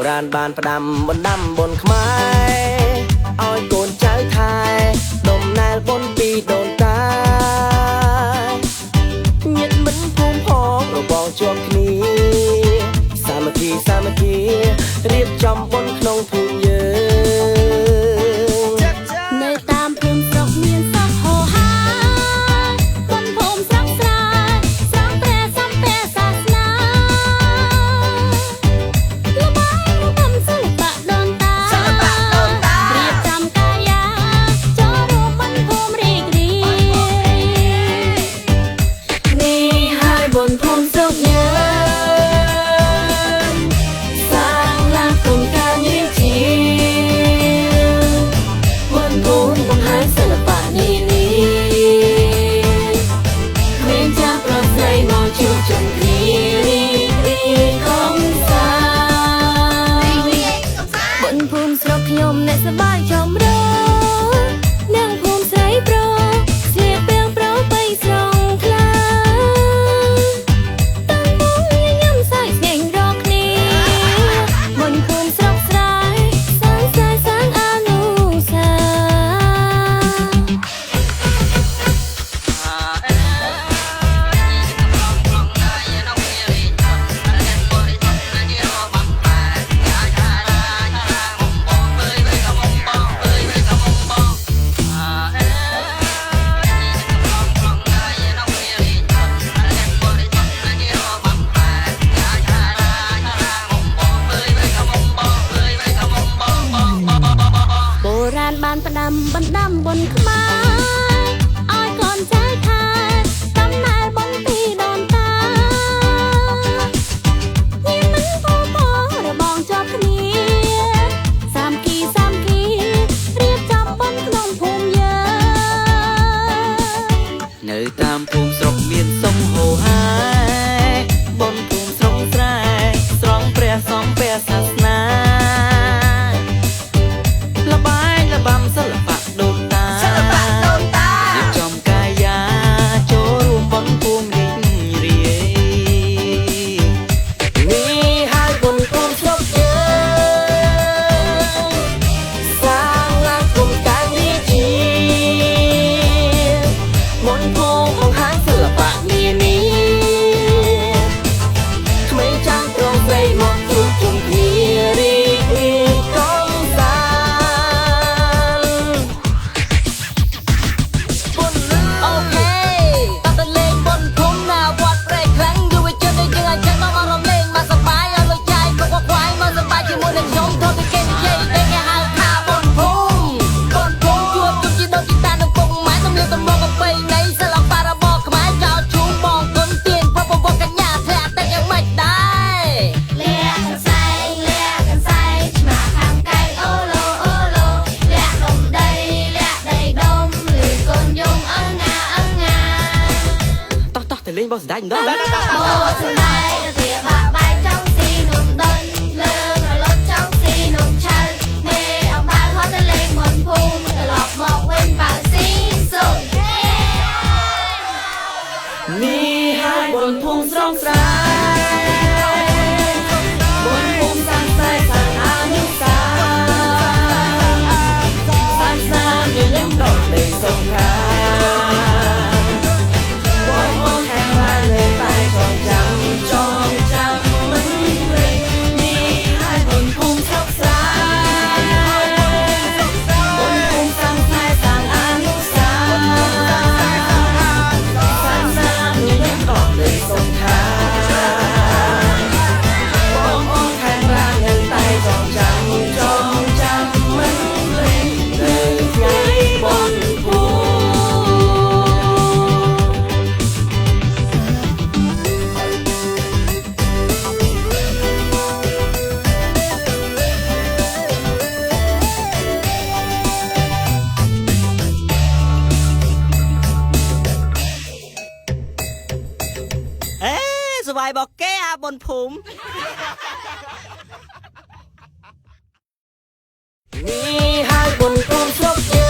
ราณบานประดำบนดำบนขมายอ้อยโกนใจไทยดมแนวบนปีโดนตายnhiệtមិនភូមិផងរបងជាប់គ្នាសាមគ្គីសាមគ្គីរៀបចំបុណ្យក្នុងភូមិយើងនៅតាមភូមិស្រុកមានសពហោហាបុណ្យភូមិស្រុកស្រែស្រង់ព្រះសំពះសាសនាល្បែងបំសិល្បៈដូនតារៀបចំកាយាចូលរួមបុណ្យភូមិរីករាយនេះហើយបុណ្យភូមិស្រុកយើងសាងឡើងគុំការងារជាបុណ្យភូមិបង្ហាញសិល្បៈនានាគ្មានចាស់ប្រុសស្រីមកជួបជុំគ្នារីករាយកំសាន្តបុណ្យភូមិស្រុកខ្ញុំអ្នកសប្បាយចំរនឹងភូមិស្រីប្រុសស្លៀកពាក់ប្រពៃស្រង់ខ្លាតាំងមុំញ៉ាំសាច់ស្ងែងរកគ្នាបុណ្យភូមិស្រុកស្រែសាងសែសាងអនុសាបុរាណបានផ្ដាំបណ្ដាំបុណ្យខ្មែរឲ្យកូនចៅថែតំណែលបុណ្យពីដូនតាញៀមមិនពូពរបងជាប់គ្នាសាមគ្គីសាមគ្គីរៀបចំបុណ្យក្នុងភូមិយើងនៅតាមភូមិស្រុកមានសុំហូហាបុណ្យភូមិស្រុកស្រែស្រង់ព្រះសំពះសាសនាល្បែងល្បាំសិល្បៈដូនតារៀបចំកាយាចូលរួមបុណ្យភូមិរីករាយនេះហើយបុណ្យភូមិស្រុកយើងសាងឡើងគុំការងារជាបុណ្យភូមិបង្ហាញសិល្បៈនានាក្មេងចាស់ប្រុសស្រីមកជួបជុំគ្នារីករាយកំសាន្តអូខេតើទៅលេងបុណ្យភូមិណាវត្តព្រៃខ្លាំងយុវជនយើងអាចចេញមករំលែងមកសប្បាយឲ្យលុយចាយពុកខ្វាយមកសប្បាយជាមួយនឹងខ្ញុំធ្វើពីគេនិយាយតែគេហៅថាបុណ្យភូមិជួបជុំជីដូនជីតានឹងពុកម៉ែទំនៀមទម្លាប់ប្រពៃណីសិល្បៈរបស់ខ្មែរចោលជូនបងគុណទានប្រពន្ធកញ្ញាធ្លាក់តែយ៉ាងម៉េចដែរលាក់កន្សែងឆ្មាខាងកែងអូឡូលាក់ដុំដីដុំឬកូនយំអើងាតោះទៅលេងបងស្ដាយម្ដងបោស្ដាយទៅវាបាក់បាយចង់ស៊ីនំដុនលើរលត់ចង់ស៊ីនំឆៅនេះអង្បាវហត់ទៅលេងមុនភូមិត្រឡប់មកវិញបើស៊ីសុំនេះហើយបុណ្យភូមិស្រង់ស្រែបុណ្យភូមិសាងសែសាងអនុសាសាសនាមានលំដល់នៃសង្ខារបងអូនខាងឡាននៅតែចងចាំមិនភ្លេចនេះហើយបុណ្យភូមិស្រង់ស្រែបុណ្យភូមិសាងសែសាងអនុសាសាសនាមានលំដល់នៃសង្ខារបងអូនខាងឡាននៅតែចងចាំមិនភ្លេចនៅថ្ងៃបុណ្យភូមិសบายบอกแกบนภูมินี่ให้บนภูมิស្រុកយើង